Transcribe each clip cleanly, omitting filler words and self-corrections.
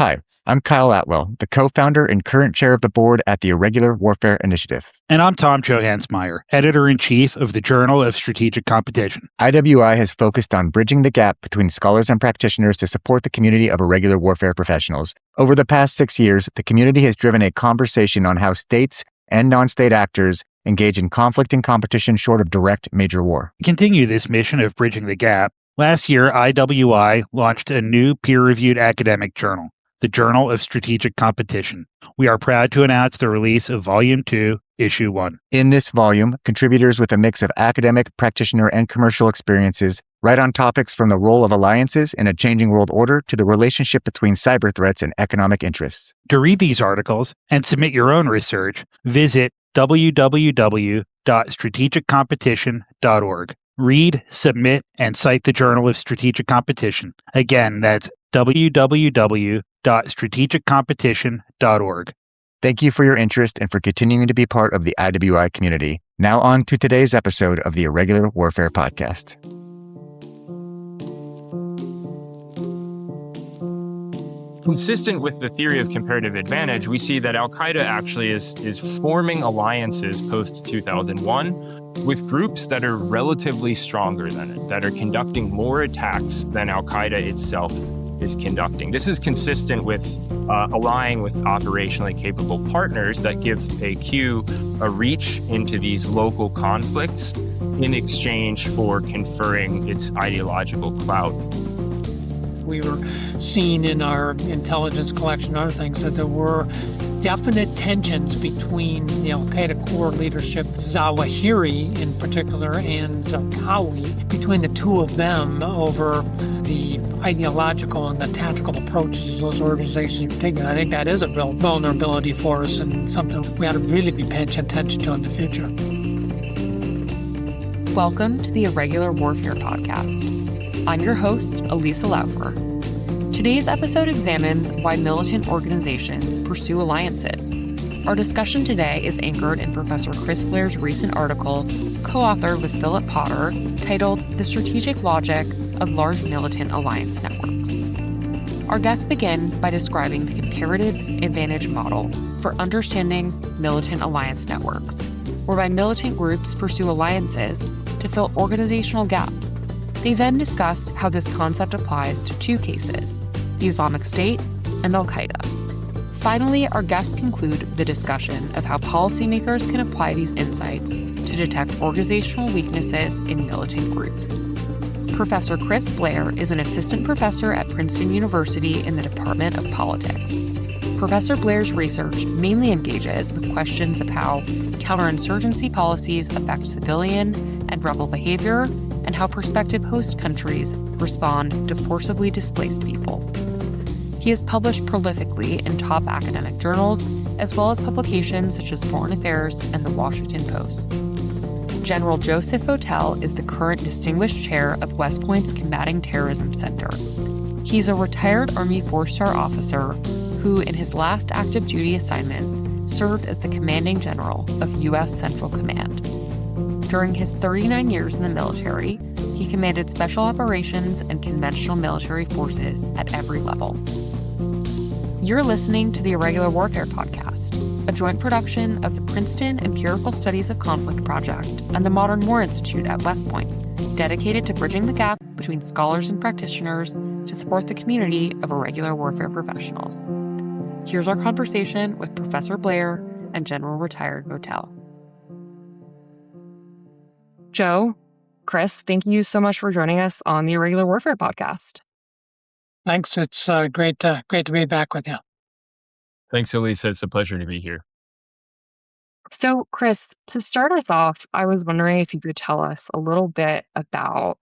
Hi, I'm Kyle Atwell, the co-founder and current chair of the board at the Irregular Warfare Initiative. And I'm Tom Johansmeyer, editor-in-chief of the Journal of Strategic Competition. IWI has focused on bridging the gap between scholars and practitioners to support the community of irregular warfare professionals. Over the past 6 years, the community has driven a conversation on how states and non-state actors engage in conflict and competition short of direct major war. To continue this mission of bridging the gap, last year IWI launched a new peer-reviewed academic journal, the Journal of Strategic Competition. We are proud to announce the release of Volume 2, Issue 1. In this volume, contributors with a mix of academic, practitioner, and commercial experiences write on topics from the role of alliances in a changing world order to the relationship between cyber threats and economic interests. To read these articles and submit your own research, visit www.strategiccompetition.org. Read, submit, and cite the Journal of Strategic Competition. Again, that's www.strategiccompetition.org. Thank you for your interest and for continuing to be part of the IWI community. Now on to today's episode of the Irregular Warfare Podcast. Consistent with the theory of comparative advantage, we see that al-Qaeda actually is forming alliances post-2001 with groups that are relatively stronger than it, that are conducting more attacks than al-Qaeda itself is conducting. This is consistent with allying with operationally capable partners that give AQ a reach into these local conflicts in exchange for conferring its ideological clout. We were seeing in our intelligence collection and other things that there were definite tensions between the al-Qaeda core leadership, Zawahiri in particular, and Zarqawi, between the two of them over the ideological and the tactical approaches those organizations were taking. I think that is a real vulnerability for us and something we ought to really be paying attention to in the future. Welcome to the Irregular Warfare Podcast. I'm your host, Elisa Laufer. Today's episode examines why militant organizations pursue alliances. Our discussion today is anchored in Professor Chris Blair's recent article, co-authored with Phillip Potter, titled The Strategic Logic of Large Militant Alliance Networks. Our guests begin by describing the comparative advantage model for understanding militant alliance networks, whereby militant groups pursue alliances to fill organizational gaps. They then discuss how this concept applies to two cases, the Islamic State and al-Qaeda. Finally, our guests conclude the discussion of how policymakers can apply these insights to detect organizational weaknesses in militant groups. Professor Chris Blair is an assistant professor at Princeton University in the Department of Politics. Professor Blair's research mainly engages with questions of how counterinsurgency policies affect civilian and rebel behavior, and how prospective host countries respond to forcibly displaced people. He has published prolifically in top academic journals, as well as publications such as Foreign Affairs and The Washington Post. General Joseph Votel is the current Distinguished Chair of West Point's Combating Terrorism Center. He's a retired Army 4-star officer who, in his last active duty assignment, served as the commanding general of U.S. Central Command. During his 39 years in the military, he commanded special operations and conventional military forces at every level. You're listening to the Irregular Warfare Podcast, a joint production of the Princeton Empirical Studies of Conflict Project and the Modern War Institute at West Point, dedicated to bridging the gap between scholars and practitioners to support the community of irregular warfare professionals. Here's our conversation with Professor Blair and General Retired Votel. Joe, Chris, thank you so much for joining us on the Irregular Warfare Podcast. Thanks. It's great to be back with you. Thanks, Elisa. It's a pleasure to be here. So, Chris, to start us off, I was wondering if you could tell us a little bit about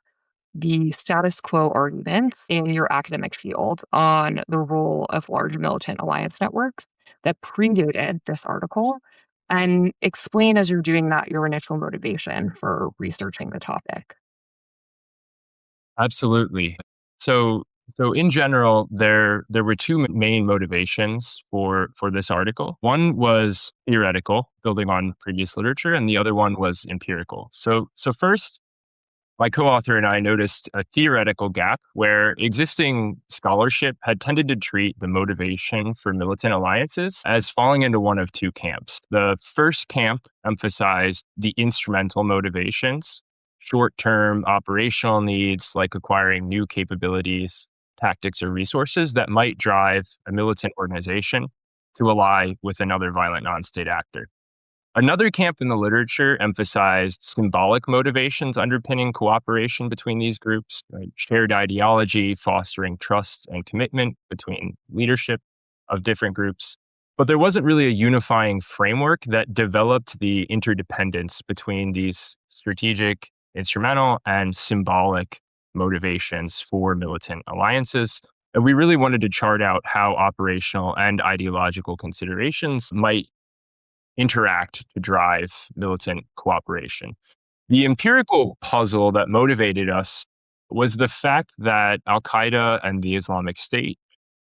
the status quo arguments in your academic field on the role of large militant alliance networks that predated this article, and explain as you're doing that your initial motivation for researching the topic. Absolutely. So in general, there were two main motivations for this article. One was theoretical, building on previous literature, and the other one was empirical. So first, my co-author and I noticed a theoretical gap where existing scholarship had tended to treat the motivation for militant alliances as falling into one of two camps. The first camp emphasized the instrumental motivations, short-term operational needs like acquiring new capabilities, tactics, or resources that might drive a militant organization to ally with another violent non-state actor. Another camp in the literature emphasized symbolic motivations underpinning cooperation between these groups, right? Shared ideology, fostering trust and commitment between leadership of different groups. But there wasn't really a unifying framework that developed the interdependence between these strategic, instrumental, and symbolic motivations for militant alliances. And we really wanted to chart out how operational and ideological considerations might interact to drive militant cooperation. The empirical puzzle that motivated us was the fact that al-Qaeda and the Islamic State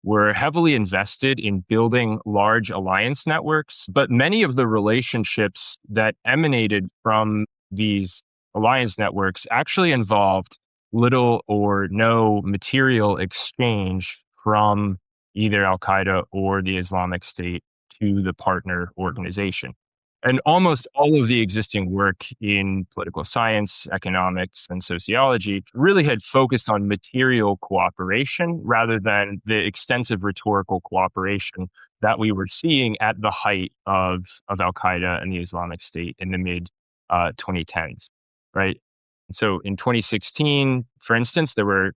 were heavily invested in building large alliance networks, but many of the relationships that emanated from these alliance networks actually involved little or no material exchange from either al-Qaeda or the Islamic State to the partner organization. And almost all of the existing work in political science, economics, and sociology really had focused on material cooperation rather than the extensive rhetorical cooperation that we were seeing at the height of al-Qaeda and the Islamic State in the mid 2010s, right? So in 2016, for instance, there were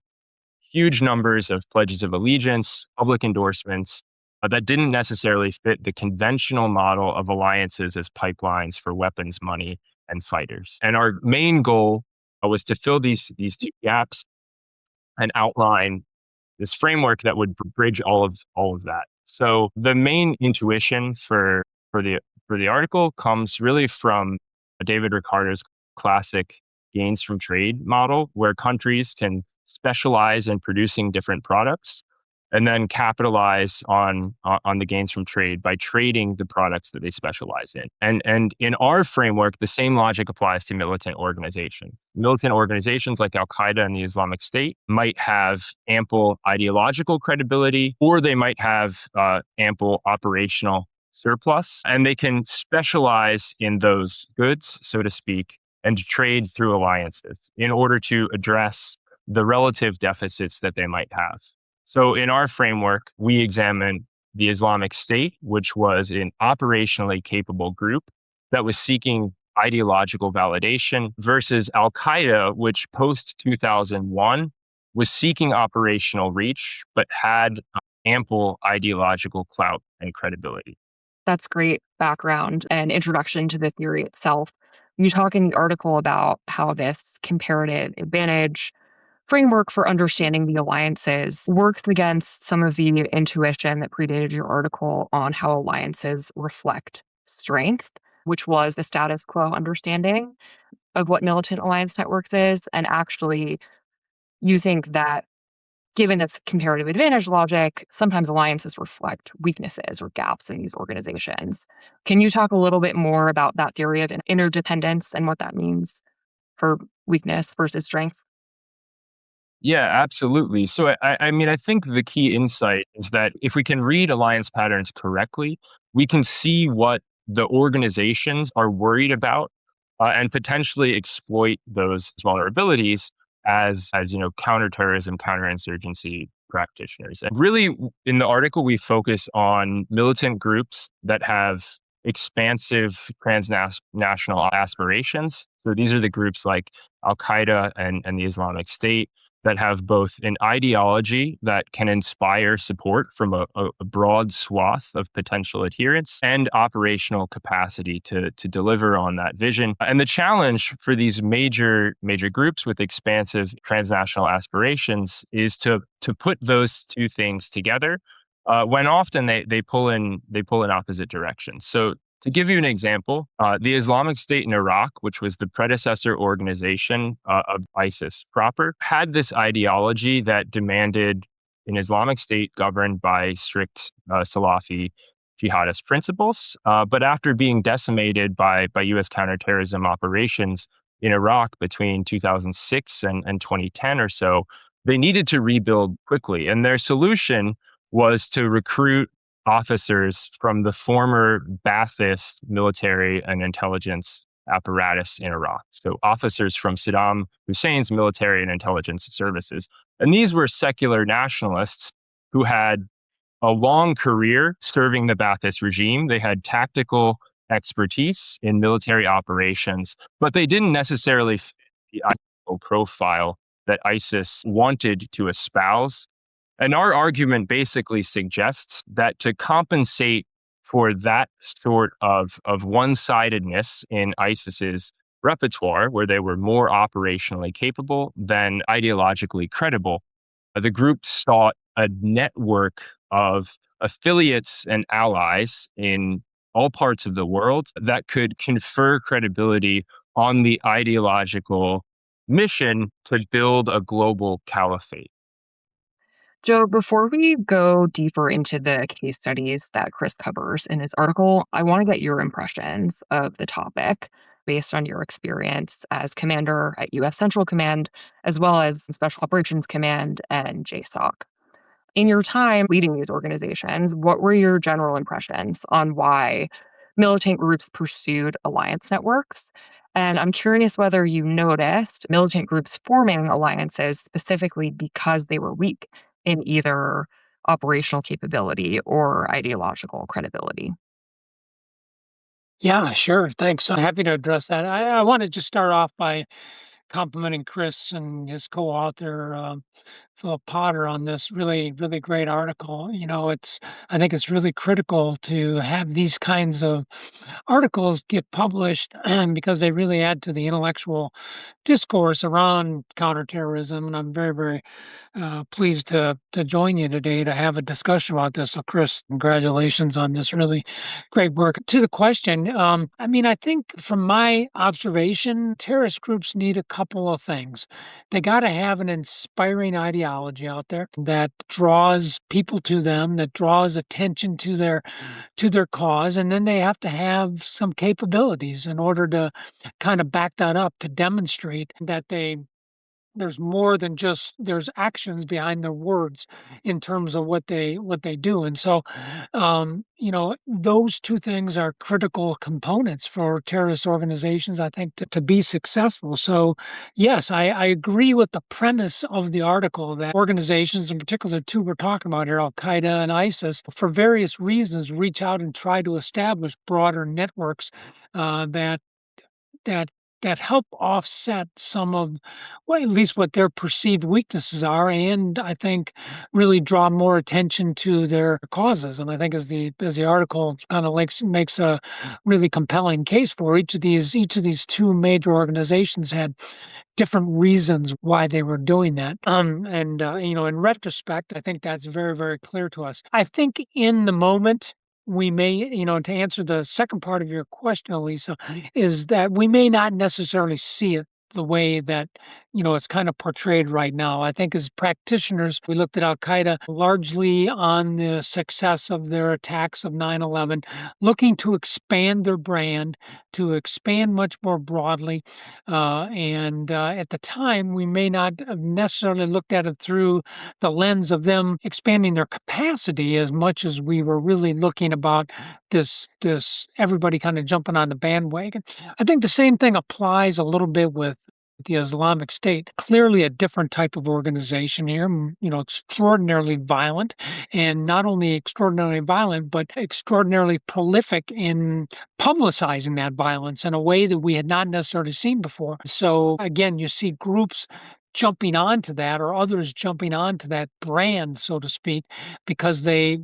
huge numbers of pledges of allegiance, public endorsements, that didn't necessarily fit the conventional model of alliances as pipelines for weapons, money, and fighters. And our main goal was to fill these two gaps and outline this framework that would bridge all of that. So the main intuition for the article comes really from David Ricardo's classic gains from trade model, where countries can specialize in producing different products and then capitalize on the gains from trade by trading the products that they specialize in. And in our framework, the same logic applies to militant organizations. Militant organizations like al-Qaeda and the Islamic State might have ample ideological credibility, or they might have ample operational surplus, and they can specialize in those goods, so to speak, and trade through alliances in order to address the relative deficits that they might have. So in our framework, we examine the Islamic State, which was an operationally capable group that was seeking ideological validation, versus al-Qaeda, which post-2001 was seeking operational reach, but had ample ideological clout and credibility. That's great background and introduction to the theory itself. You talk in the article about how this comparative advantage framework for understanding the alliances works against some of the intuition that predated your article on how alliances reflect strength, which was the status quo understanding of what militant alliance networks is. And actually, you think that given this comparative advantage logic, sometimes alliances reflect weaknesses or gaps in these organizations. Can you talk a little bit more about that theory of interdependence and what that means for weakness versus strength? Yeah, absolutely. So I think the key insight is that if we can read alliance patterns correctly, we can see what the organizations are worried about and potentially exploit those vulnerabilities as counterterrorism, counterinsurgency practitioners. And really, in the article, we focus on militant groups that have expansive transnational aspirations. So these are the groups like al-Qaeda and the Islamic State that have both an ideology that can inspire support from a broad swath of potential adherents and operational capacity to deliver on that vision. And the challenge for these major groups with expansive transnational aspirations is to put those two things together when often they pull in opposite directions. So to give you an example, the Islamic State in Iraq, which was the predecessor organization of ISIS proper, had this ideology that demanded an Islamic State governed by strict Salafi jihadist principles. But after being decimated by U.S. counterterrorism operations, in Iraq between 2006 and 2010 or so, they needed to rebuild quickly. And their solution was to recruit officers from the former Ba'athist military and intelligence apparatus in Iraq. So officers from Saddam Hussein's military and intelligence services. And these were secular nationalists who had a long career serving the Ba'athist regime. They had tactical expertise in military operations, but they didn't necessarily fit the ideological profile that ISIS wanted to espouse. And our argument basically suggests that to compensate for that sort of one-sidedness in ISIS's repertoire, where they were more operationally capable than ideologically credible, the group sought a network of affiliates and allies in all parts of the world that could confer credibility on the ideological mission to build a global caliphate. Joe, before we go deeper into the case studies that Chris covers in his article, I want to get your impressions of the topic based on your experience as commander at U.S. Central Command, as well as Special Operations Command and JSOC. In your time leading these organizations, what were your general impressions on why militant groups pursued alliance networks? And I'm curious whether you noticed militant groups forming alliances specifically because they were weak in either operational capability or ideological credibility. Yeah, sure. Thanks. I'm happy to address that. I want to just start off by complimenting Chris and his co-author, Phillip Potter, on this really, really great article. I think it's really critical to have these kinds of articles get published because they really add to the intellectual discourse around counterterrorism. And I'm very, very pleased to join you today to have a discussion about this. So, Chris, congratulations on this really great work. To the question, I think from my observation, terrorist groups need a couple of things. They got to have an inspiring ideology out there that draws people to them, that draws attention to their cause, and then they have to have some capabilities in order to kind of back that up, to demonstrate that there's more than just there's actions behind their words in terms of what they do. And so those two things are critical components for terrorist organizations, I think, to be successful. So yes, I agree with the premise of the article that organizations, in particular the two we're talking about here, al-Qaeda and ISIS, for various reasons reach out and try to establish broader networks that help offset some of, well, at least what their perceived weaknesses are, and I think really draw more attention to their causes. And I think as the article kind of makes a really compelling case for each of these two major organizations had different reasons why they were doing that. In retrospect, I think that's very, very clear to us. I think in the moment, we may, to answer the second part of your question, Elisa, is that we may not necessarily see it the way that, it's kind of portrayed right now. I think as practitioners, we looked at al-Qaeda largely on the success of their attacks of 9/11, looking to expand their brand, to expand much more broadly. At the time, we may not have necessarily looked at it through the lens of them expanding their capacity as much as we were really looking about this everybody kind of jumping on the bandwagon. I think the same thing applies a little bit with the Islamic State. Clearly a different type of organization here, extraordinarily violent, and not only extraordinarily violent, but extraordinarily prolific in publicizing that violence in a way that we had not necessarily seen before. So again, you see groups jumping onto that, or others jumping onto that brand, so to speak, because they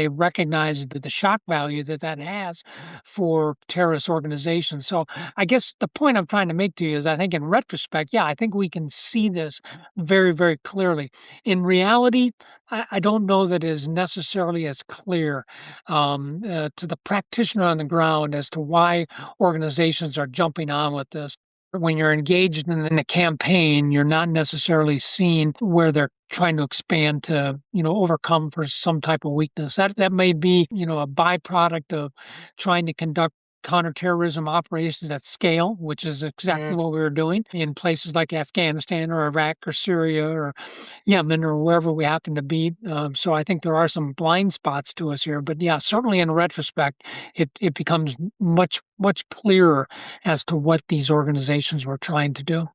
recognize the shock value that has for terrorist organizations. So I guess the point I'm trying to make to you is, I think in retrospect, I think we can see this very, very clearly. In reality, I don't know that it is necessarily as clear to the practitioner on the ground as to why organizations are jumping on with this. When you're engaged in the campaign, you're not necessarily seeing where they're trying to expand to, overcome for some type of weakness. That may be, a byproduct of trying to conduct counterterrorism operations at scale, which is exactly what we were doing in places like Afghanistan or Iraq or Syria or Yemen or wherever we happen to be. So I think there are some blind spots to us here. But yeah, certainly in retrospect, it becomes much clearer as to what these organizations were trying to do.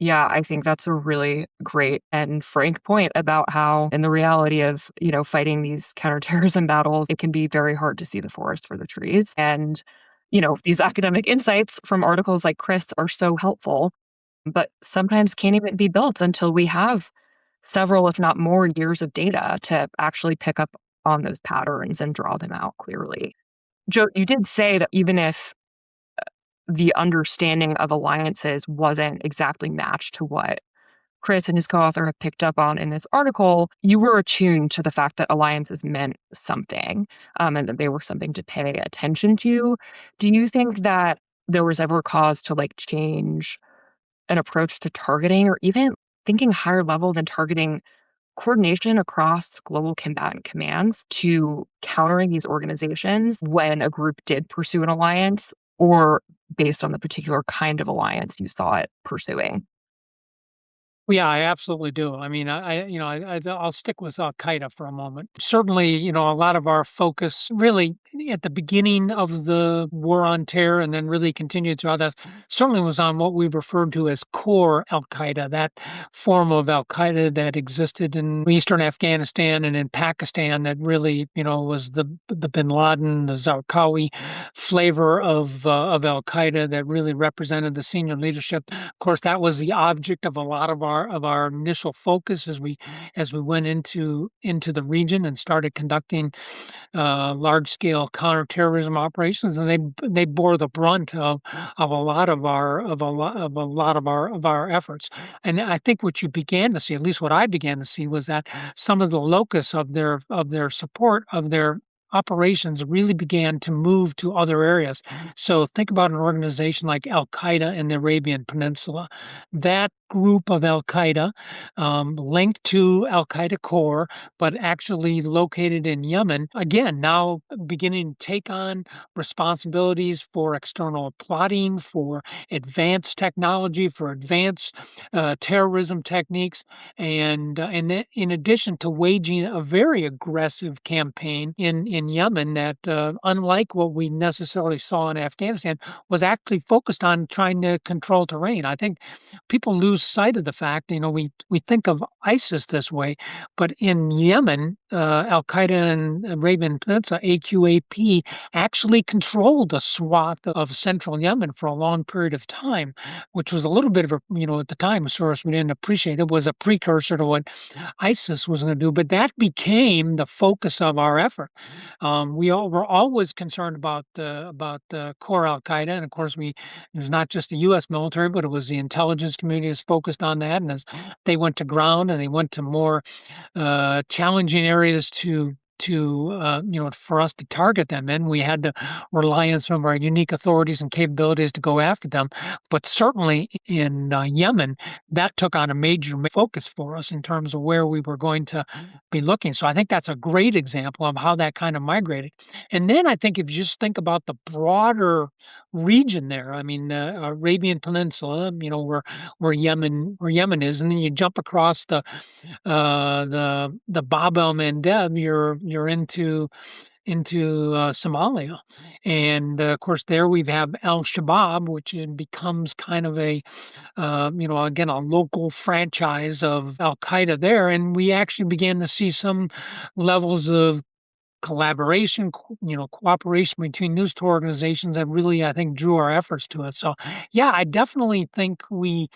Yeah, I think that's a really great and frank point about how, in the reality of, fighting these counterterrorism battles, it can be very hard to see the forest for the trees. And, these academic insights from articles like Chris are so helpful, but sometimes can't even be built until we have several, if not more, years of data to actually pick up on those patterns and draw them out clearly. Joe, you did say that even if the understanding of alliances wasn't exactly matched to what Chris and his co-author have picked up on in this article, you were attuned to the fact that alliances meant something, and that they were something to pay attention to. Do you think that there was ever cause to change an approach to targeting, or even thinking higher level than targeting, coordination across global combatant commands to countering these organizations when a group did pursue an alliance, or based on the particular kind of alliance you saw it pursuing? Well, yeah, I absolutely do. I mean, I'll stick with al-Qaeda for a moment. Certainly, a lot of our focus really at the beginning of the war on terror and then really continued throughout that certainly was on what we referred to as core al-Qaeda, that form of al-Qaeda that existed in eastern Afghanistan and in Pakistan that really, was the bin Laden, the Zarqawi flavor of al-Qaeda that really represented the senior leadership. Of course, that was the object of a lot of our initial focus as we went into the region and started conducting large scale counterterrorism operations, and they bore the brunt of a lot of our efforts. And I think what you began to see, at least what I began to see, was that some of the locus of their support of their operations really began to move to other areas. So think about an organization like al-Qaeda in the Arabian Peninsula. That group of al-Qaeda, linked to al-Qaeda core, but actually located in Yemen, again, now beginning to take on responsibilities for external plotting, for advanced technology, for advanced terrorism techniques, and then in addition to waging a very aggressive campaign in Yemen that, unlike what we necessarily saw in Afghanistan, was actually focused on trying to control terrain. I think people lose sight of the fact, we think of ISIS this way, but in Yemen, al-Qaeda and Arabian Peninsula, AQAP, actually controlled a swath of central Yemen for a long period of time, which was a little bit of a, at the time, a source we didn't appreciate. It was a precursor to what ISIS was going to do, but that became the focus of our effort. We all were always concerned about the core al-Qaeda, and of course, it was not just the U.S. military, but it was the intelligence community was focused on that. And as they went to ground and they went to more challenging areas for us to target them in, we had to rely on some of our unique authorities and capabilities to go after them. But certainly in Yemen, that took on a major focus for us in terms of where we were going to be looking. So I think that's a great example of how that kind of migrated. And then I think if you just think about the broader region there, I mean, the Arabian Peninsula, where Yemen is, and then you jump across the Bab el Mandeb, you're into Somalia, and of course there we have al-Shabaab, which becomes kind of a again a local franchise of al-Qaeda there, and we actually began to see some levels of collaboration, cooperation between those two organizations that really, I think, drew our efforts to it. So, yeah, I definitely think we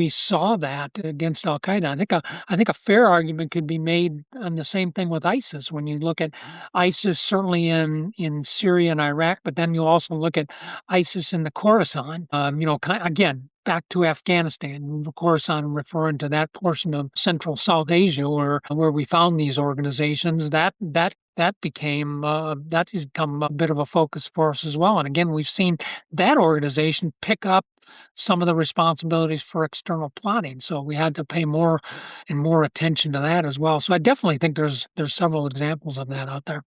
saw that against Al Qaeda. I think a fair argument could be made on the same thing with ISIS. When you look at ISIS, certainly in Syria and Iraq, but then you also look at ISIS in the Khorasan. Again, back to Afghanistan, of course, I'm referring to that portion of Central South Asia where we found these organizations. That has become a bit of a focus for us as well. And again, we've seen that organization pick up some of the responsibilities for external plotting. So we had to pay more and more attention to that as well. So I definitely think there's several examples of that out there.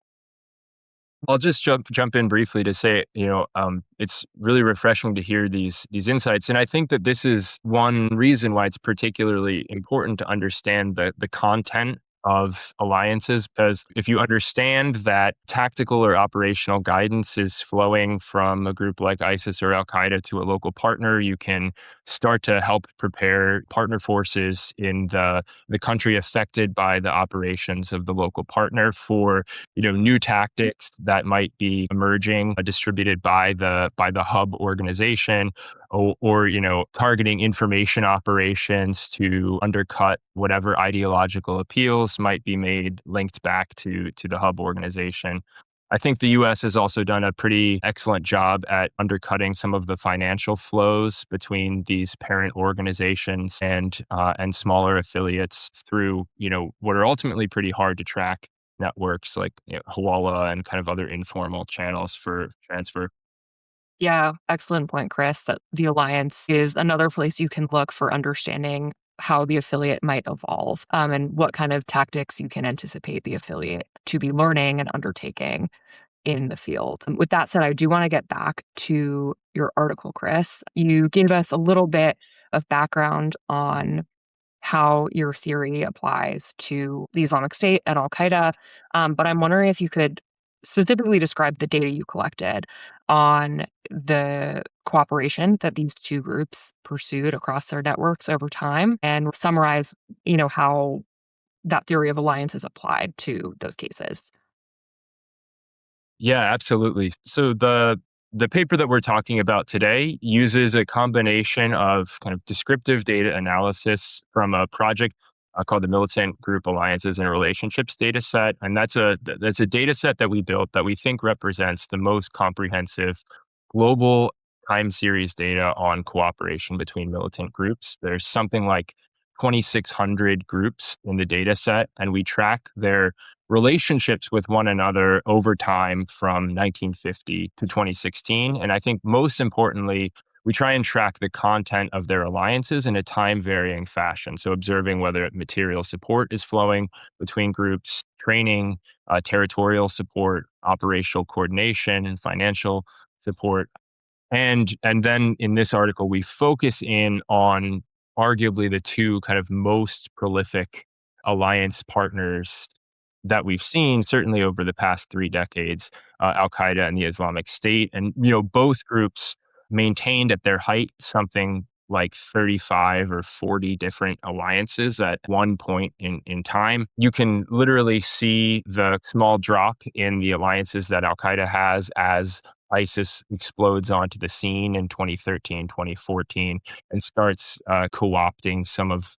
I'll just jump in briefly to say, it's really refreshing to hear these insights, and I think that this is one reason why it's particularly important to understand the content of alliances, because if you understand that tactical or operational guidance is flowing from a group like ISIS or al-Qaeda to a local partner, you can start to help prepare partner forces in the country affected by the operations of the local partner for new tactics that might be emerging, distributed by the hub organization, or targeting information operations to undercut whatever ideological appeals might be made linked back to the hub organization. I think the US has also done a pretty excellent job at undercutting some of the financial flows between these parent organizations and smaller affiliates through what are ultimately pretty hard to track networks like Hawala and kind of other informal channels for transfer. Yeah, excellent point, Chris, that the alliance is another place you can look for understanding how the affiliate might evolve, and what kind of tactics you can anticipate the affiliate to be learning and undertaking in the field. And with that said, I do want to get back to your article, Chris. You gave us a little bit of background on how your theory applies to the Islamic State and al-Qaeda, but I'm wondering if you could specifically describe the data you collected on the cooperation that these two groups pursued across their networks over time, and summarize, how that theory of alliance is applied to those cases. Yeah, absolutely. So the paper that we're talking about today uses a combination of kind of descriptive data analysis from a project called the Militant Group Alliances and Relationships data set. And that's a data set that we built that we think represents the most comprehensive global time series data on cooperation between militant groups. There's something like 2,600 groups in the data set, and we track their relationships with one another over time from 1950 to 2016. And I think most importantly, we try and track the content of their alliances in a time-varying fashion. So observing whether material support is flowing between groups, training, territorial support, operational coordination, and financial support. And then in this article, we focus in on arguably the two kind of most prolific alliance partners that we've seen, certainly over the past 3 decades, al-Qaeda and the Islamic State. And, both groups maintained at their height something like 35 or 40 different alliances at one point in time. You can literally see the small drop in the alliances that al-Qaeda has as ISIS explodes onto the scene in 2013, 2014, and starts co-opting some of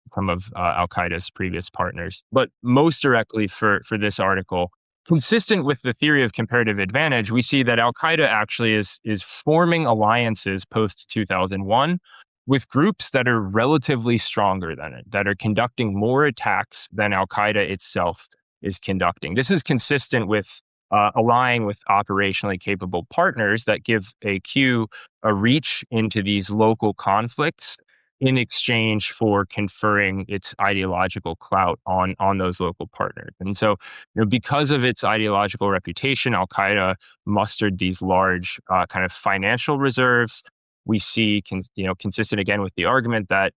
al-Qaeda's previous partners. But most directly for this article, consistent with the theory of comparative advantage, we see that al-Qaeda actually is forming alliances post-2001 with groups that are relatively stronger than it, that are conducting more attacks than al-Qaeda itself is conducting. This is consistent with allying with operationally capable partners that give AQ a reach into these local conflicts in exchange for conferring its ideological clout on those local partners. And so, because of its ideological reputation, al-Qaeda mustered these large kind of financial reserves. We see, consistent again with the argument that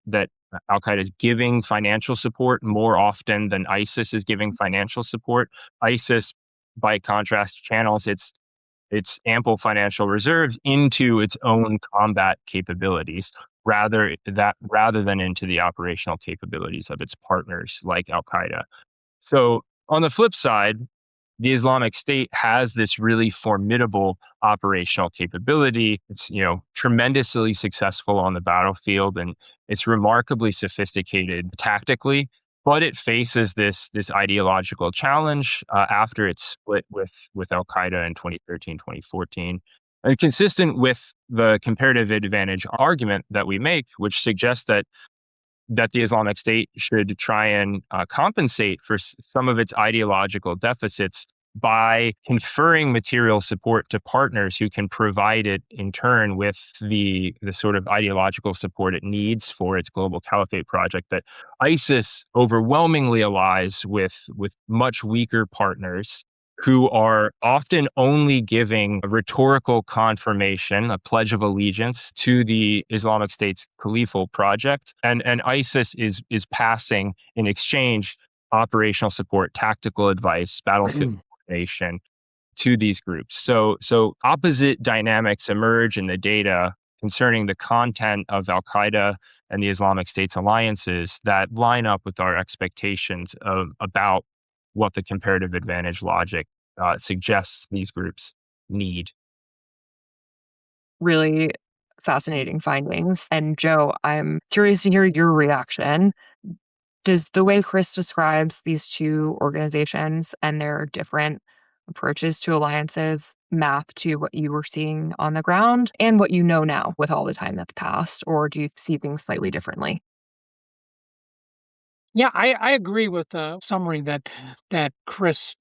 al-Qaeda is giving financial support more often than ISIS is giving financial support. ISIS, by contrast, channels its ample financial reserves into its own combat capabilities rather than into the operational capabilities of its partners like al-Qaeda. So on the flip side, the Islamic State has this really formidable operational capability. It's, tremendously successful on the battlefield, and it's remarkably sophisticated tactically. But it faces this ideological challenge after its split with al-Qaeda in 2013, 2014. And consistent with the comparative advantage argument that we make, which suggests that the Islamic State should try and compensate for some of its ideological deficits by conferring material support to partners who can provide it in turn with the sort of ideological support it needs for its global caliphate project, that ISIS overwhelmingly allies with much weaker partners who are often only giving a rhetorical confirmation, a pledge of allegiance to the Islamic State's caliphal project. And ISIS is passing in exchange operational support, tactical advice, battlefield coordination to these groups. So opposite dynamics emerge in the data concerning the content of al-Qaeda and the Islamic State's alliances that line up with our expectations about what the comparative advantage logic suggests these groups need. Really fascinating findings. And Joe, I'm curious to hear your reaction. Does the way Chris describes these two organizations and their different approaches to alliances map to what you were seeing on the ground and what you know now with all the time that's passed? Or do you see things slightly differently? Yeah, I agree with the summary that Chris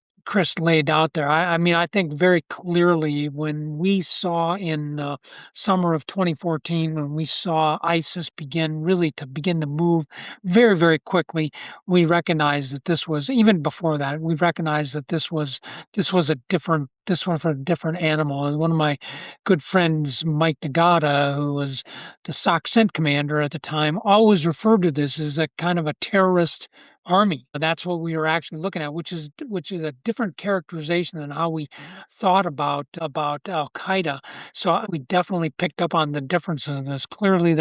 laid out there. I mean, I think very clearly when we saw in summer of 2014, when we saw ISIS begin to move very, very quickly, we recognized that this was, even before that, we recognized that this was a different animal. And one of my good friends, Mike Nagata, who was the SOC Cent commander at the time, always referred to this as a kind of a terrorist army. That's what we were actually looking at, which is a different characterization than how we thought about al-Qaeda. So we definitely picked up on the differences in this. Clearly,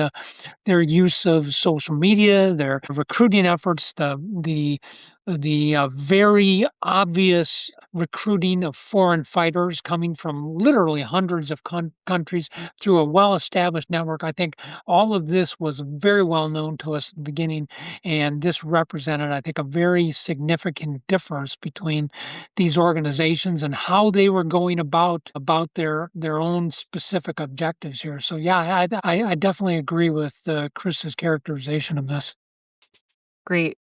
their use of social media, their recruiting efforts, the very obvious recruiting of foreign fighters coming from literally hundreds of countries through a well-established network. I think all of this was very well known to us at the beginning, and this represented, I think, a very significant difference between these organizations and how they were going about their own specific objectives here. So yeah, I definitely agree with Chris's characterization of this. Great.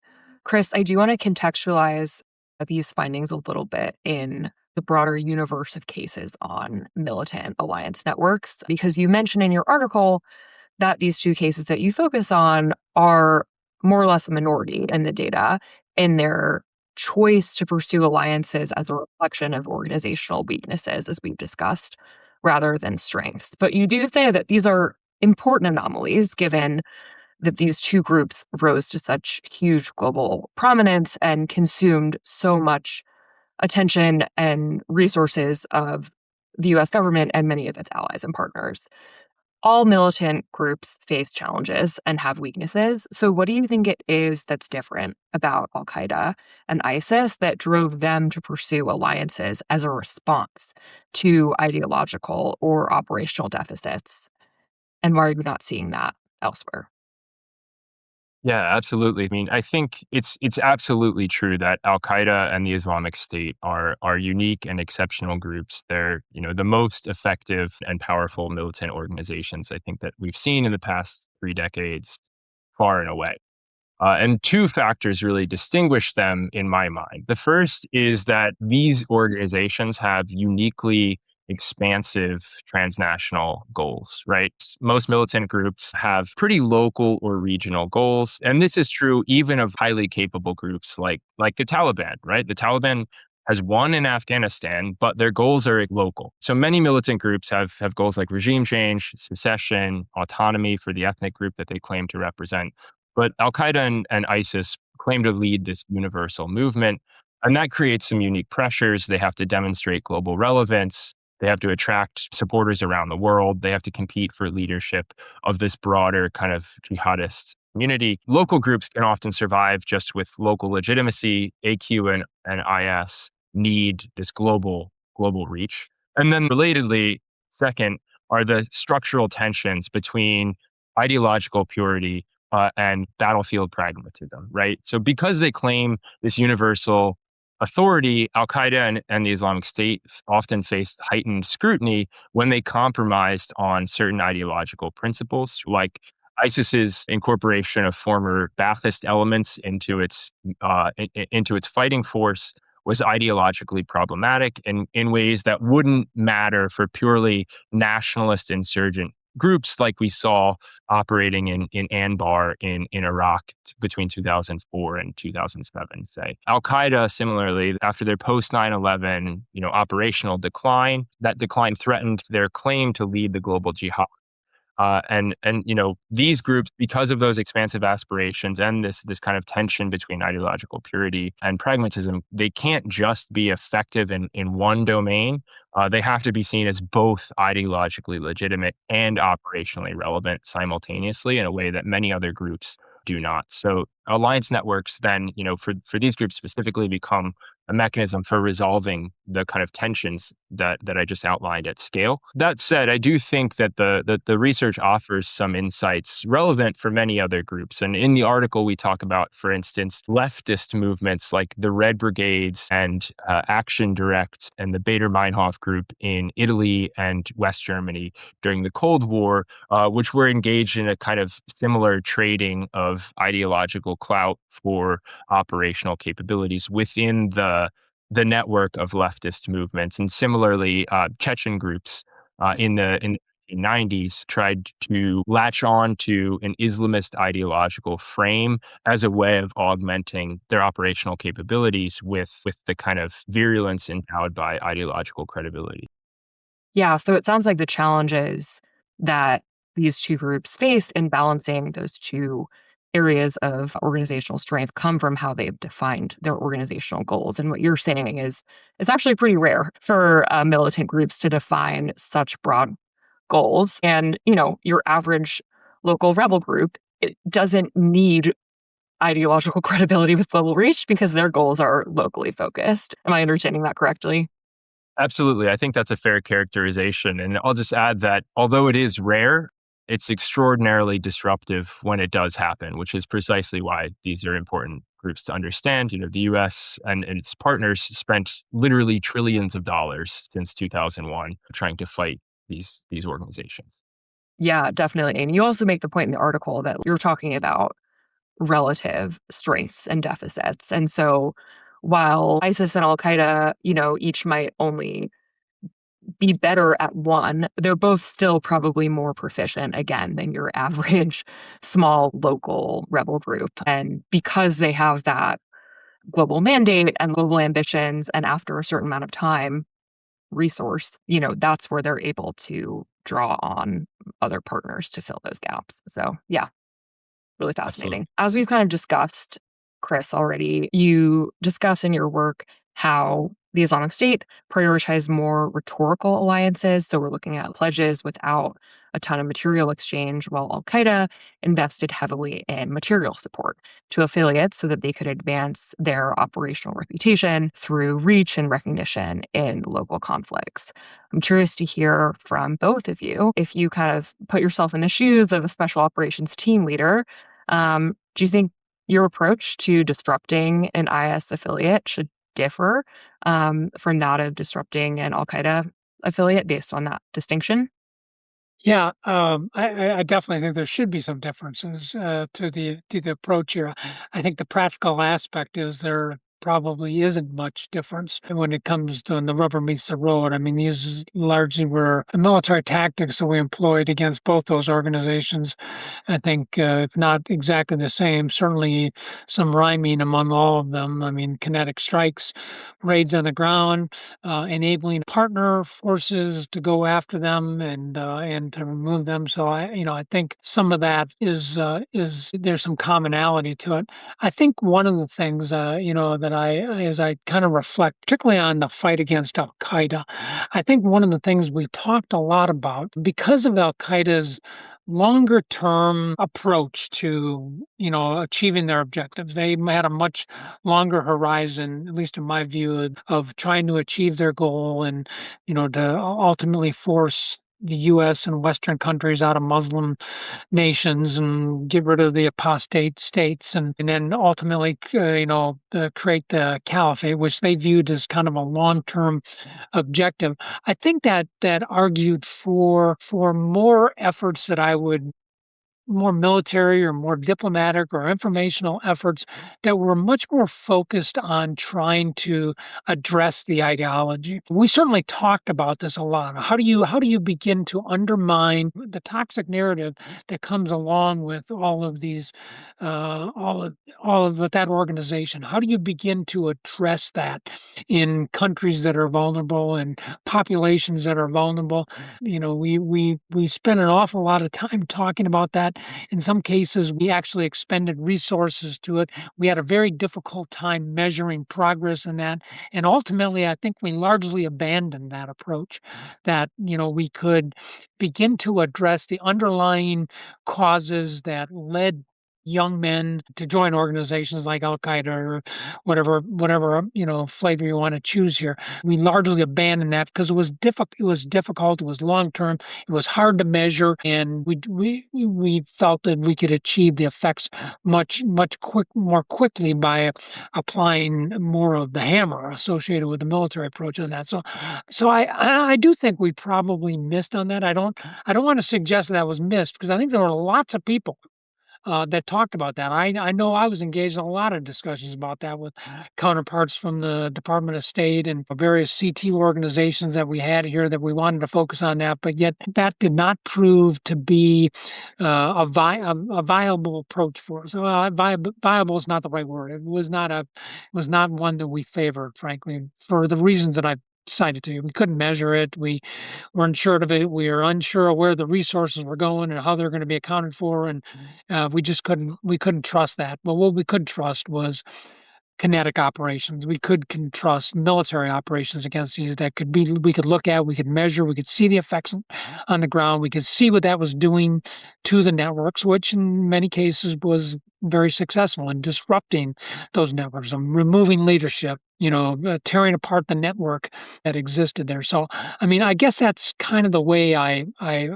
Chris, I do want to contextualize these findings a little bit in the broader universe of cases on militant alliance networks, because you mentioned in your article that these two cases that you focus on are more or less a minority in the data in their choice to pursue alliances as a reflection of organizational weaknesses, as we've discussed, rather than strengths. But you do say that these are important anomalies, given that these two groups rose to such huge global prominence and consumed so much attention and resources of the US government and many of its allies and partners. All militant groups face challenges and have weaknesses. So what do you think it is that's different about al-Qaeda and ISIS that drove them to pursue alliances as a response to ideological or operational deficits? And why are you not seeing that elsewhere? Yeah, absolutely. I mean, I think it's absolutely true that al-Qaeda and the Islamic State are unique and exceptional groups. They're, the most effective and powerful militant organizations I think that we've seen in the past 3 decades, far and away. And two factors really distinguish them in my mind. The first is that these organizations have uniquely expansive transnational goals, right? Most militant groups have pretty local or regional goals. And this is true even of highly capable groups like the Taliban, right? The Taliban has won in Afghanistan, but their goals are local. So many militant groups have goals like regime change, secession, autonomy for the ethnic group that they claim to represent. But al-Qaeda and ISIS claim to lead this universal movement. And that creates some unique pressures. They have to demonstrate global relevance. They have to attract supporters around the world. They have to compete for leadership of this broader kind of jihadist community. Local groups can often survive just with local legitimacy. AQ and IS need this global reach. And then relatedly, second, are the structural tensions between ideological purity and battlefield pragmatism, right? So because they claim this universal authority, al-Qaeda and the Islamic State often faced heightened scrutiny when they compromised on certain ideological principles, like ISIS's incorporation of former Ba'athist elements into its fighting force was ideologically problematic in ways that wouldn't matter for purely nationalist insurgent groups like we saw operating in Anbar in Iraq between 2004 and 2007, say. Al-Qaeda, similarly, after their post 9/11, operational decline, that decline threatened their claim to lead the global jihad. And these groups, because of those expansive aspirations and this kind of tension between ideological purity and pragmatism, they can't just be effective in one domain. They have to be seen as both ideologically legitimate and operationally relevant simultaneously in a way that many other groups do not. So alliance networks then, for these groups specifically, become a mechanism for resolving the kind of tensions that I just outlined at scale. That said, I do think that the research offers some insights relevant for many other groups. And in the article, we talk about, for instance, leftist movements like the Red Brigades and Action Direct and the Baader-Meinhof group in Italy and West Germany during the Cold War, which were engaged in a kind of similar trading of ideological clout for operational capabilities within the network of leftist movements. And similarly, Chechen groups in the 90s tried to latch on to an Islamist ideological frame as a way of augmenting their operational capabilities with the kind of virulence endowed by ideological credibility. Yeah, so it sounds like the challenges that these two groups faced in balancing those two areas of organizational strength come from how they've defined their organizational goals. And what you're saying is it's actually pretty rare for militant groups to define such broad goals. And, your average local rebel group, it doesn't need ideological credibility with global reach because their goals are locally focused. Am I understanding that correctly? Absolutely. I think that's a fair characterization. And I'll just add that although it is rare, it's extraordinarily disruptive when it does happen, which is precisely why these are important groups to understand. The U.S. and its partners spent literally trillions of dollars since 2001 trying to fight these organizations. Yeah, definitely. And you also make the point in the article that you're talking about relative strengths and deficits. And so while ISIS and al-Qaeda, each might only be better at one, they're both still probably more proficient, again, than your average small local rebel group. And because they have that global mandate and global ambitions, and after a certain amount of time, resource, that's where they're able to draw on other partners to fill those gaps. So yeah, really fascinating. Absolutely. As we've kind of discussed, Chris, already, you discuss in your work how the Islamic State prioritized more rhetorical alliances. So we're looking at pledges without a ton of material exchange, while al-Qaeda invested heavily in material support to affiliates so that they could advance their operational reputation through reach and recognition in local conflicts. I'm curious to hear from both of you, if you kind of put yourself in the shoes of a special operations team leader, do you think your approach to disrupting an IS affiliate should differ from that of disrupting an al-Qaeda affiliate based on that distinction? Yeah, I definitely think there should be some differences to the approach here. I think the practical aspect is there probably isn't much difference when it comes to when the rubber meets the road. I mean, these largely were the military tactics that we employed against both those organizations. I think, if not exactly the same, certainly some rhyming among all of them. I mean, kinetic strikes, raids on the ground, enabling partner forces to go after them and to remove them. So I think some of that is there's some commonality to it. I think one of the things that as I kind of reflect, particularly on the fight against al-Qaeda, I think one of the things we talked a lot about, because of al-Qaeda's longer term approach to, achieving their objectives. They had a much longer horizon, at least in my view, of trying to achieve their goal and, to ultimately force the U.S. and Western countries out of Muslim nations and get rid of the apostate states and then ultimately, create the caliphate, which they viewed as kind of a long-term objective. I think that argued for more efforts that I would more military or more diplomatic or informational efforts that were much more focused on trying to address the ideology. We certainly talked about this a lot. How do you begin to undermine the toxic narrative that comes along with all of these, all of that organization? How do you begin to address that in countries that are vulnerable and populations that are vulnerable? We spent an awful lot of time talking about that. In some cases, we actually expended resources to it. We had a very difficult time measuring progress in that. And ultimately, I think we largely abandoned that approach, that, we could begin to address the underlying causes that led young men to join organizations like al-Qaeda or whatever, flavor you want to choose here. We largely abandoned that because it was difficult, it was long-term, it was hard to measure, and we felt that we could achieve the effects more quickly by applying more of the hammer associated with the military approach on that. So I do think we probably missed on that. I don't want to suggest that was missed, because I think there were lots of people that talked about that. I know I was engaged in a lot of discussions about that with counterparts from the Department of State and various CT organizations that we had here, that we wanted to focus on that, but yet that did not prove to be a viable approach for us. Well, viable is not the right word. It was not one that we favored, frankly, for the reasons that I've cited to you. We couldn't measure it. We weren't sure of it. We were unsure of where the resources were going and how they're going to be accounted for. And we couldn't trust that. But what we could trust was kinetic operations. We could trust military operations against these we could look at, we could measure, we could see the effects on the ground. We could see what that was doing to the networks, which in many cases was very successful in disrupting those networks and removing leadership, tearing apart the network that existed there. So, I guess that's kind of the way I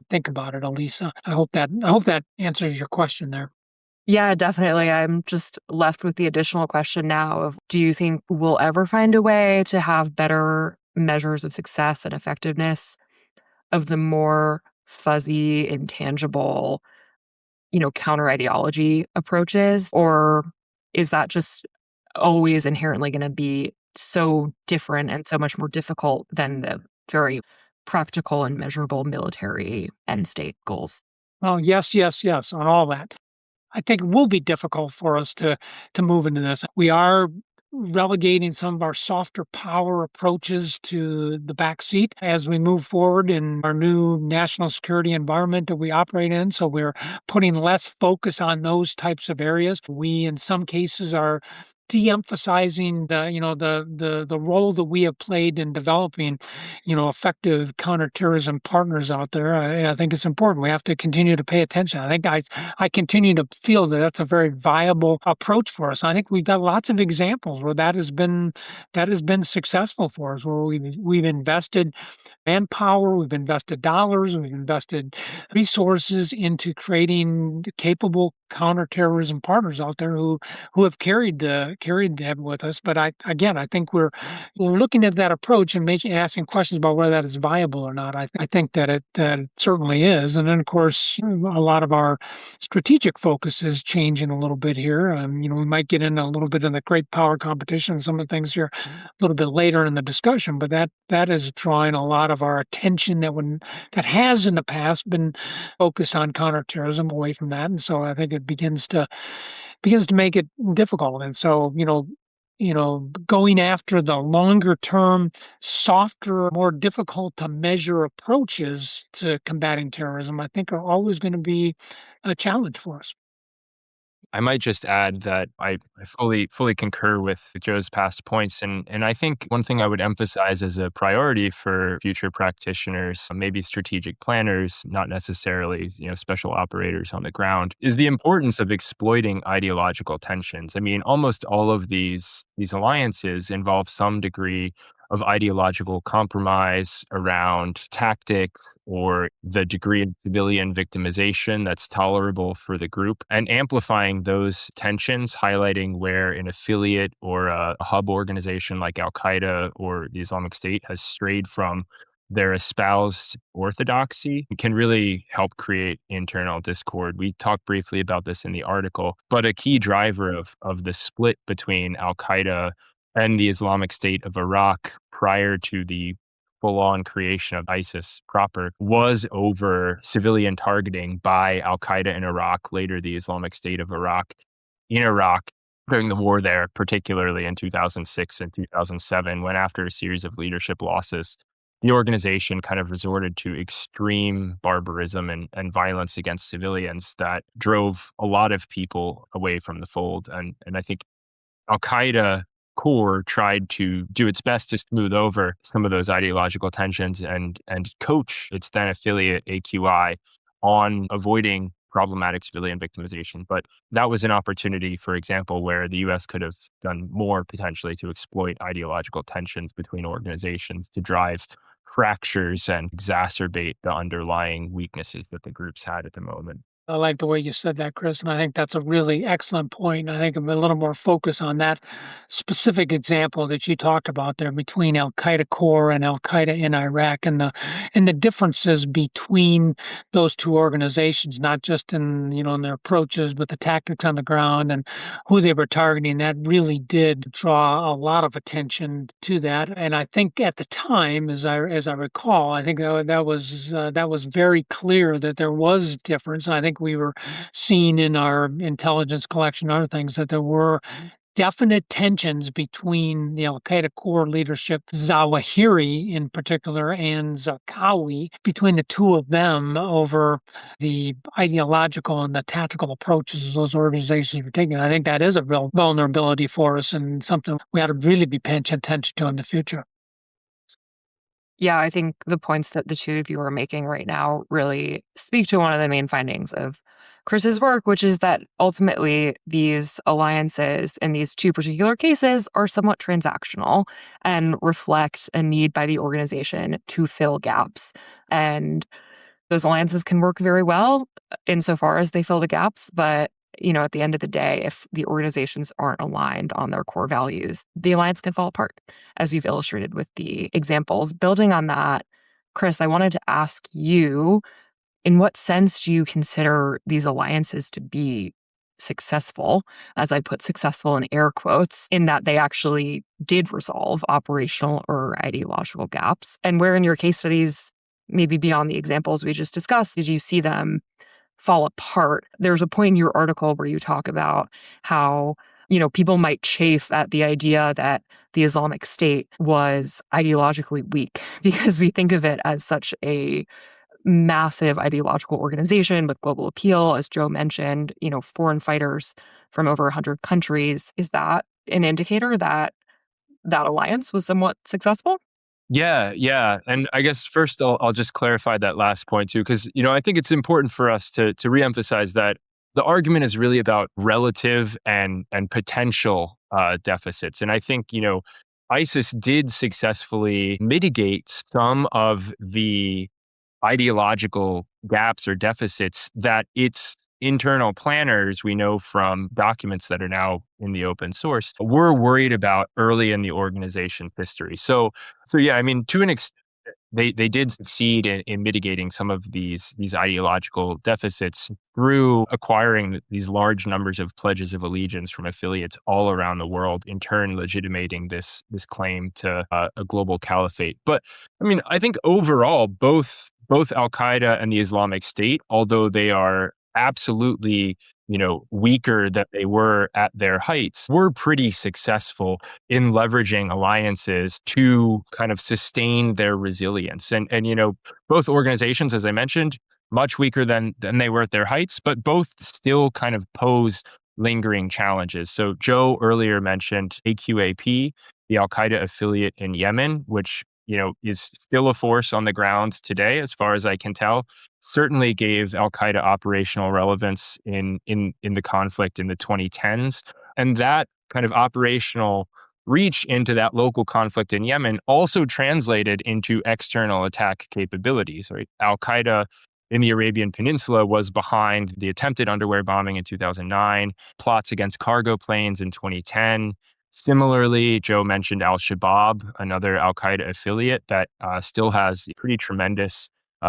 think about it, Elisa. I hope that answers your question there. Yeah, definitely. I'm just left with the additional question now of, do you think we'll ever find a way to have better measures of success and effectiveness of the more fuzzy, intangible, counter ideology approaches? Or is that just always inherently going to be so different and so much more difficult than the very practical and measurable military end state goals? Oh, yes, on all that. I think it will be difficult for us to move into this. We are relegating some of our softer power approaches to the back seat as we move forward in our new national security environment that we operate in. So we're putting less focus on those types of areas. We, in some cases, are de-emphasizing the role that we have played in developing, effective counterterrorism partners out there. I think it's important. We have to continue to pay attention. I think I continue to feel that that's a very viable approach for us. I think we've got lots of examples where that has been successful for us, where we've invested manpower, we've invested dollars, we've invested resources into creating capable counterterrorism partners out there who have carried them with us. But I think we're looking at that approach and asking questions about whether that is viable or not. I think that it certainly is. And then, of course, a lot of our strategic focus is changing a little bit here. We might get into a little bit of the great power competition, some of the things here a little bit later in the discussion, but that is drawing a lot of our attention that has in the past been focused on counterterrorism away from that. And so I think it begins to make it difficult. And so, going after the longer term, softer, more difficult to measure approaches to combating terrorism, I think are always going to be a challenge for us. I might just add that I fully concur with Joe's past points. And I think one thing I would emphasize as a priority for future practitioners, maybe strategic planners, not necessarily, special operators on the ground, is the importance of exploiting ideological tensions. Almost all of these alliances involve some degree of ideological compromise around tactics or the degree of civilian victimization that's tolerable for the group, and amplifying those tensions, highlighting where an affiliate or a hub organization like al-Qaeda or the Islamic State has strayed from their espoused orthodoxy can really help create internal discord. We talked briefly about this in the article, but a key driver of the split between al-Qaeda and the Islamic State of Iraq prior to the full-on creation of ISIS proper was over civilian targeting by al-Qaeda in Iraq, later the Islamic State of Iraq in Iraq during the war there, particularly in 2006 and 2007, when after a series of leadership losses, the organization kind of resorted to extreme barbarism and violence against civilians that drove a lot of people away from the fold. And I think al-Qaeda core tried to do its best to smooth over some of those ideological tensions and coach its then affiliate AQI on avoiding problematic civilian victimization. But that was an opportunity, for example, where the US could have done more potentially to exploit ideological tensions between organizations to drive fractures and exacerbate the underlying weaknesses that the groups had at the moment. I like the way you said that, Chris, and I think that's a really excellent point. I think a little more focus on that specific example that you talked about there between al-Qaeda core and al-Qaeda in Iraq, and the differences between those two organizations, not just in in their approaches, but the tactics on the ground and who they were targeting. That really did draw a lot of attention to that, and I think at the time, as I recall, I think that was very clear that there was difference. I think we were seeing in our intelligence collection and other things that there were definite tensions between the al-Qaeda core leadership, Zawahiri in particular, and Zarqawi, between the two of them over the ideological and the tactical approaches those organizations were taking. I think that is a real vulnerability for us and something we ought to really be paying attention to in the future. Yeah, I think the points that the two of you are making right now really speak to one of the main findings of Chris's work, which is that ultimately these alliances in these two particular cases are somewhat transactional and reflect a need by the organization to fill gaps. And those alliances can work very well insofar as they fill the gaps, but at the end of the day, if the organizations aren't aligned on their core values, the alliance can fall apart, as you've illustrated with the examples. Building on that, Chris, I wanted to ask you, in what sense do you consider these alliances to be successful, as I put successful in air quotes, in that they actually did resolve operational or ideological gaps? And where in your case studies, maybe beyond the examples we just discussed, did you see them fall apart? There's a point in your article where you talk about how, people might chafe at the idea that the Islamic State was ideologically weak because we think of it as such a massive ideological organization with global appeal, as Joe mentioned, foreign fighters from over 100 countries. Is that an indicator that that alliance was somewhat successful? Yeah. And I guess first I'll just clarify that last point too, because, I think it's important for us to reemphasize that the argument is really about relative and potential deficits. And I think, ISIS did successfully mitigate some of the ideological gaps or deficits that its internal planners, we know from documents that are now in the open source, were worried about early in the organization's history. So yeah, I mean, to an extent, they did succeed in mitigating some of these ideological deficits through acquiring these large numbers of pledges of allegiance from affiliates all around the world, in turn legitimating this claim to a global caliphate. But I mean, I think overall, both al-Qaeda and the Islamic State, although they are absolutely, weaker than they were at their heights, were pretty successful in leveraging alliances to kind of sustain their resilience. And both organizations, as I mentioned, much weaker than they were at their heights, but both still kind of pose lingering challenges. So Joe earlier mentioned AQAP, the al-Qaeda affiliate in Yemen, which is still a force on the ground today, as far as I can tell. Certainly gave al-Qaeda operational relevance in the conflict in the 2010s. And that kind of operational reach into that local conflict in Yemen also translated into external attack capabilities, right? Al-Qaeda in the Arabian Peninsula was behind the attempted underwear bombing in 2009, plots against cargo planes in 2010, Similarly, Joe mentioned al-Shabaab, another al-Qaeda affiliate that still has pretty tremendous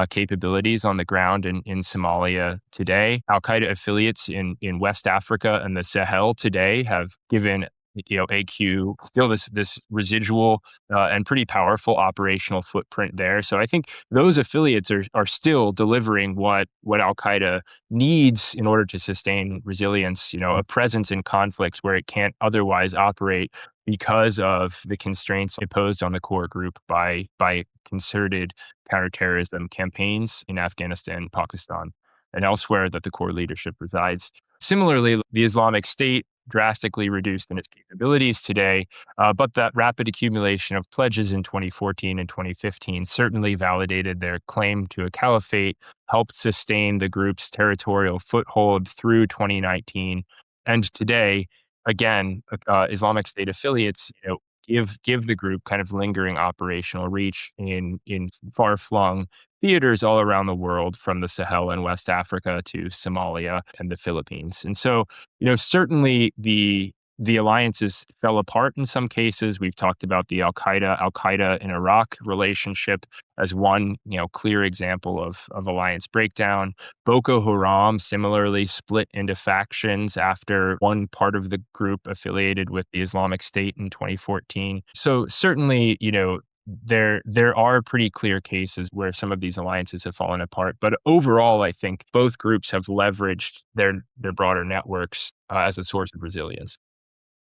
capabilities on the ground in Somalia today. Al-Qaeda affiliates in West Africa and the Sahel today have given AQ still this residual and pretty powerful operational footprint there. So I think those affiliates are still delivering what Al-Qaeda needs in order to sustain resilience, a presence in conflicts where it can't otherwise operate because of the constraints imposed on the core group by concerted counterterrorism campaigns in Afghanistan, Pakistan, and elsewhere that the core leadership resides. Similarly, the Islamic State drastically reduced in its capabilities today, but that rapid accumulation of pledges in 2014 and 2015 certainly validated their claim to a caliphate, helped sustain the group's territorial foothold through 2019. And today, again, Islamic State affiliates, give the group kind of lingering operational reach in far-flung theaters all around the world, from the Sahel and West Africa to Somalia and the Philippines. And so, certainly the alliances fell apart in some cases. We've talked about the Al-Qaeda in Iraq relationship as one, clear example of alliance breakdown. Boko Haram similarly split into factions after one part of the group affiliated with the Islamic State in 2014. So certainly, there are pretty clear cases where some of these alliances have fallen apart. But overall, I think both groups have leveraged their broader networks as a source of resilience.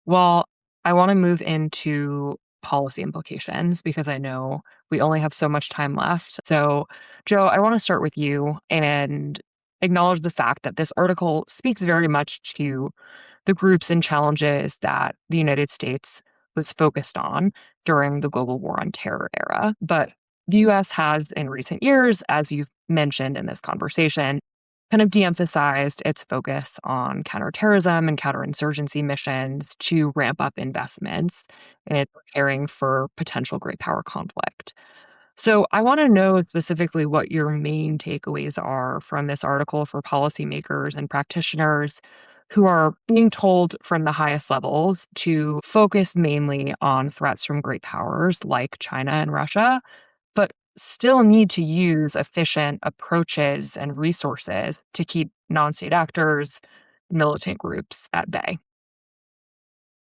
Well, I want to move into policy implications because I know we only have so much time left. So, Joe, I want to start with you and acknowledge the fact that this article speaks very much to the groups and challenges that the United States was focused on during the global war on terror era. But the U.S. has, in recent years, as you've mentioned in this conversation, kind of de-emphasized its focus on counterterrorism and counterinsurgency missions to ramp up investments in preparing for potential great power conflict. So I want to know specifically what your main takeaways are from this article for policymakers and practitioners who are being told from the highest levels to focus mainly on threats from great powers like China and Russia, but still need to use efficient approaches and resources to keep non-state actors, militant groups at bay.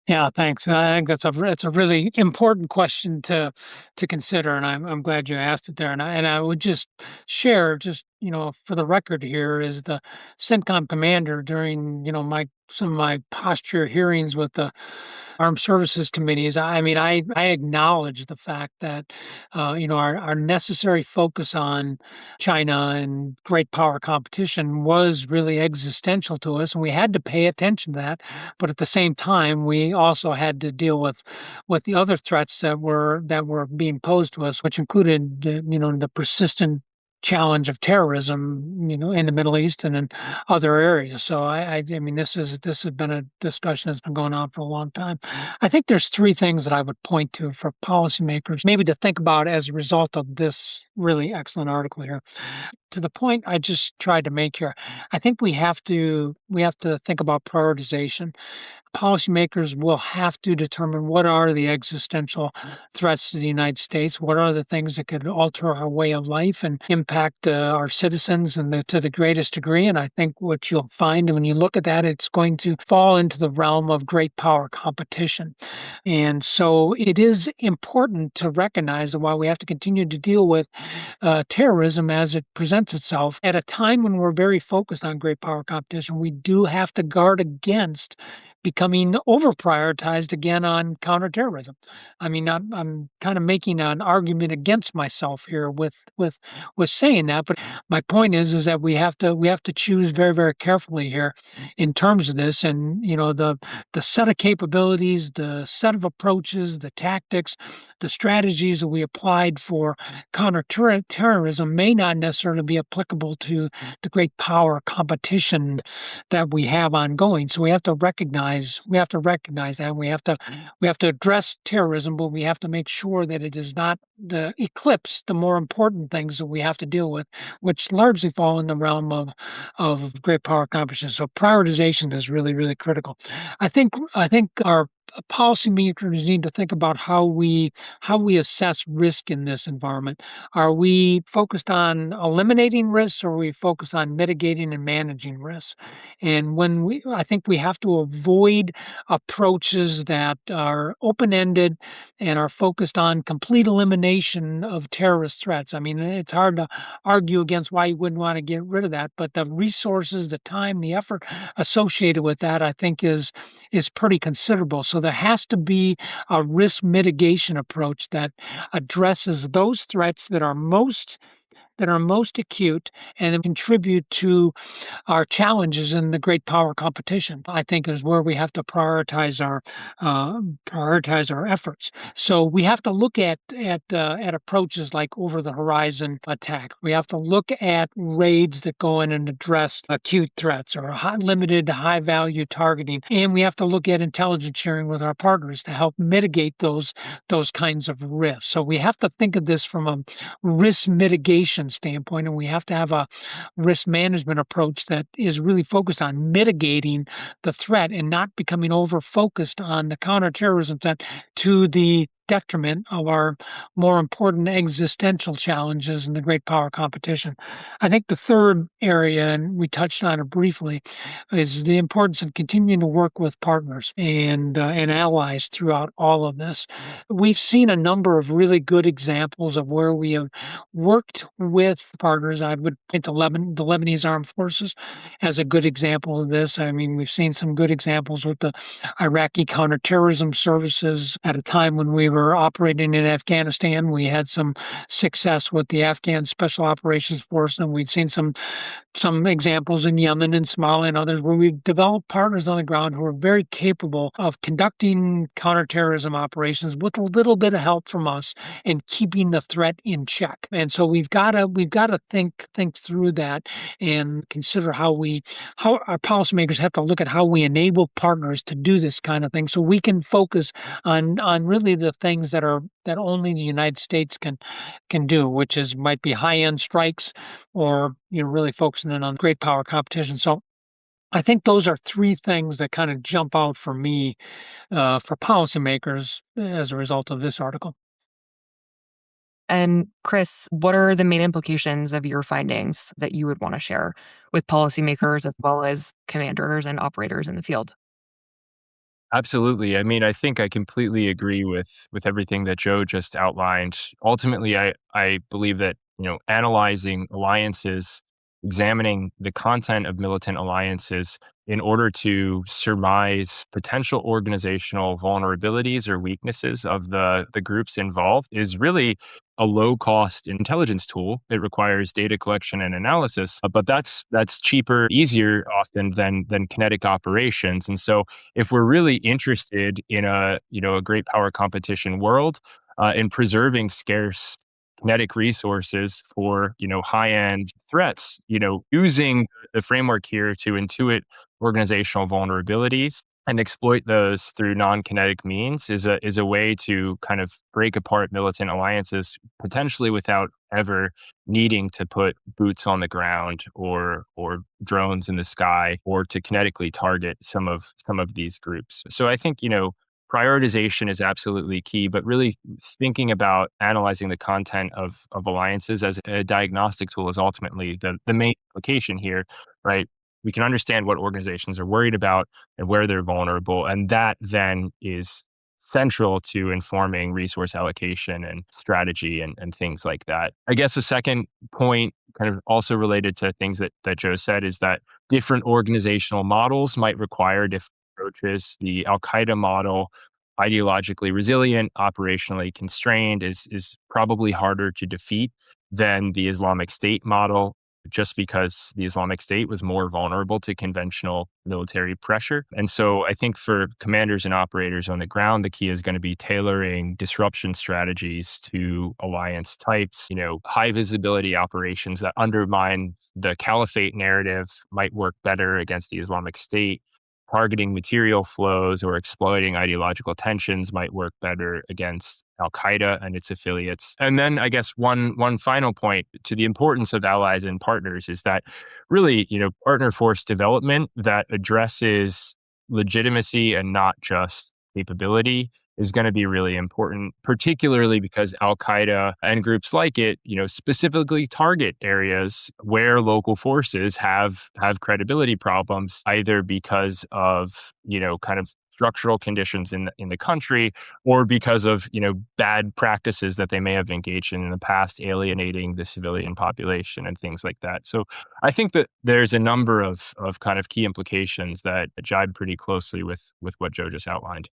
Yeah, thanks. I think it's a really important question to consider, and I'm glad you asked it there. And I would just share, for the record here, is the CENTCOM commander during some of my posture hearings with the armed services committees. I mean, I acknowledge the fact that our necessary focus on China and great power competition was really existential to us, and we had to pay attention to that. But at the same time, we also had to deal with the other threats that were being posed to us, which included the persistent challenge of terrorism, in the Middle East and in other areas. So I mean, this has been a discussion that's been going on for a long time. I think there's three things that I would point to for policymakers, maybe to think about as a result of this really excellent article here. To the point I just tried to make here, I think we have to think about prioritization. Policymakers will have to determine what are the existential threats to the United States, what are the things that could alter our way of life and impact our citizens to the greatest degree. And I think what you'll find when you look at that, it's going to fall into the realm of great power competition. And so it is important to recognize that while we have to continue to deal with terrorism as it presents itself, at a time when we're very focused on great power competition, we do have to guard against becoming over-prioritized again on counterterrorism. I mean, I'm kind of making an argument against myself here with saying that, but my point is that we have to choose very, very carefully here in terms of this, and the set of capabilities, the set of approaches, the tactics, the strategies that we applied for counterterrorism may not necessarily be applicable to the great power competition that we have ongoing. So we have to recognize that we have to address terrorism, but we have to make sure that it does not eclipse the more important things that we have to deal with, which largely fall in the realm of great power competition. So prioritization is really, really critical. I think our policymakers need to think about how we assess risk in this environment. Are we focused on eliminating risks, or are we focused on mitigating and managing risks? And I think we have to avoid approaches that are open-ended and are focused on complete elimination of terrorist threats. I mean, it's hard to argue against why you wouldn't want to get rid of that, but the resources, the time, the effort associated with that, I think is pretty considerable. So there has to be a risk mitigation approach that addresses those threats that are most acute and contribute to our challenges in the great power competition. I think is where we have to prioritize our efforts. So we have to look at approaches like over the horizon attack. We have to look at raids that go in and address acute threats or limited high value targeting, and we have to look at intelligence sharing with our partners to help mitigate those kinds of risks. So we have to think of this from a risk mitigation standpoint, and we have to have a risk management approach that is really focused on mitigating the threat and not becoming over focused on the counterterrorism threat to the detriment of our more important existential challenges in the great power competition. I think the third area, and we touched on it briefly, is the importance of continuing to work with partners and allies throughout all of this. We've seen a number of really good examples of where we have worked with partners. I would point to the Lebanese Armed Forces as a good example of this. I mean, we've seen some good examples with the Iraqi counterterrorism services at a time when we were operating in Afghanistan. We had some success with the Afghan Special Operations Force, and we'd seen some examples in Yemen and Somalia and others where we've developed partners on the ground who are very capable of conducting counterterrorism operations with a little bit of help from us and keeping the threat in check. And so we've got to think through that and consider how our policymakers have to look at how we enable partners to do this kind of thing, so we can focus on really the things that only the United States can do, which might be high-end strikes or really focusing in on great power competition. So I think those are three things that kind of jump out for me for policymakers as a result of this article. And Chris, what are the main implications of your findings that you would want to share with policymakers as well as commanders and operators in the field? Absolutely. I mean, I think I completely agree with everything that Joe just outlined. Ultimately, I believe that, analyzing alliances, examining the content of militant alliances in order to surmise potential organizational vulnerabilities or weaknesses of the groups involved is really a low-cost intelligence tool. It requires data collection and analysis, but that's cheaper, easier often than kinetic operations. And so, if we're really interested in a great power competition world, in preserving scarce kinetic resources for high-end threats, using the framework here to intuit organizational vulnerabilities and exploit those through non-kinetic means is a way to kind of break apart militant alliances, potentially without ever needing to put boots on the ground or drones in the sky, or to kinetically target some of these groups. So I think prioritization is absolutely key, but really thinking about analyzing the content of alliances as a diagnostic tool is ultimately the main application here, right? We can understand what organizations are worried about and where they're vulnerable, and that then is central to informing resource allocation and strategy and things like that. I guess the second point, kind of also related to things that Joe said, is that different organizational models might require different approaches. The al-Qaeda model, ideologically resilient, operationally constrained, is probably harder to defeat than the Islamic State model, just because the Islamic State was more vulnerable to conventional military pressure. And so I think for commanders and operators on the ground, the key is going to be tailoring disruption strategies to alliance types. High visibility operations that undermine the caliphate narrative might work better against the Islamic State. Targeting material flows or exploiting ideological tensions might work better against al-Qaeda and its affiliates. And then I guess one final point to the importance of allies and partners is that really, partner force development that addresses legitimacy and not just capability is going to be really important, particularly because al-Qaeda and groups like it, specifically target areas where local forces have credibility problems, either because of, kind of structural conditions in the country, or because of, bad practices that they may have engaged in the past, alienating the civilian population and things like that. So I think that there's a number of kind of key implications that jibe pretty closely with what Joe just outlined.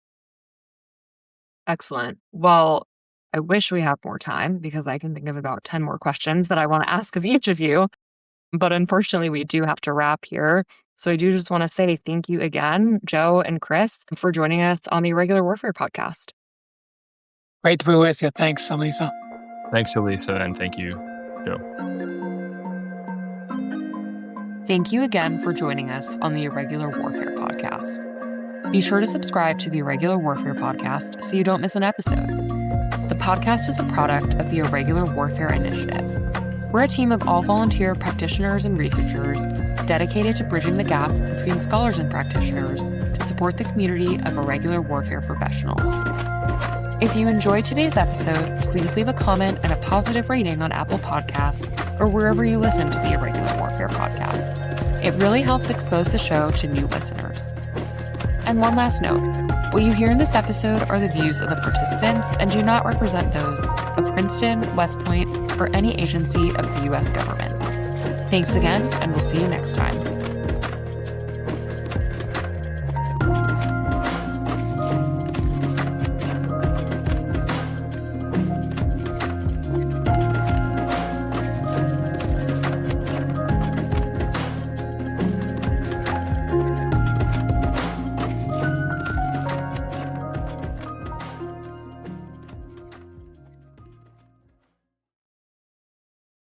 Excellent. Well, I wish we had more time because I can think of about 10 more questions that I want to ask of each of you. But unfortunately, we do have to wrap here. So I do just want to say thank you again, Joe and Chris, for joining us on the Irregular Warfare Podcast. Great to be with you. Thanks, Elisa. Thanks, Elisa, and thank you, Joe. Thank you again for joining us on the Irregular Warfare Podcast. Be sure to subscribe to the Irregular Warfare Podcast so you don't miss an episode. The podcast is a product of the Irregular Warfare Initiative. We're a team of all-volunteer practitioners and researchers dedicated to bridging the gap between scholars and practitioners to support the community of irregular warfare professionals. If you enjoyed today's episode, please leave a comment and a positive rating on Apple Podcasts or wherever you listen to the Irregular Warfare Podcast. It really helps expose the show to new listeners. And one last note, what you hear in this episode are the views of the participants and do not represent those of Princeton, West Point, or any agency of the U.S. government. Thanks again, and we'll see you next time.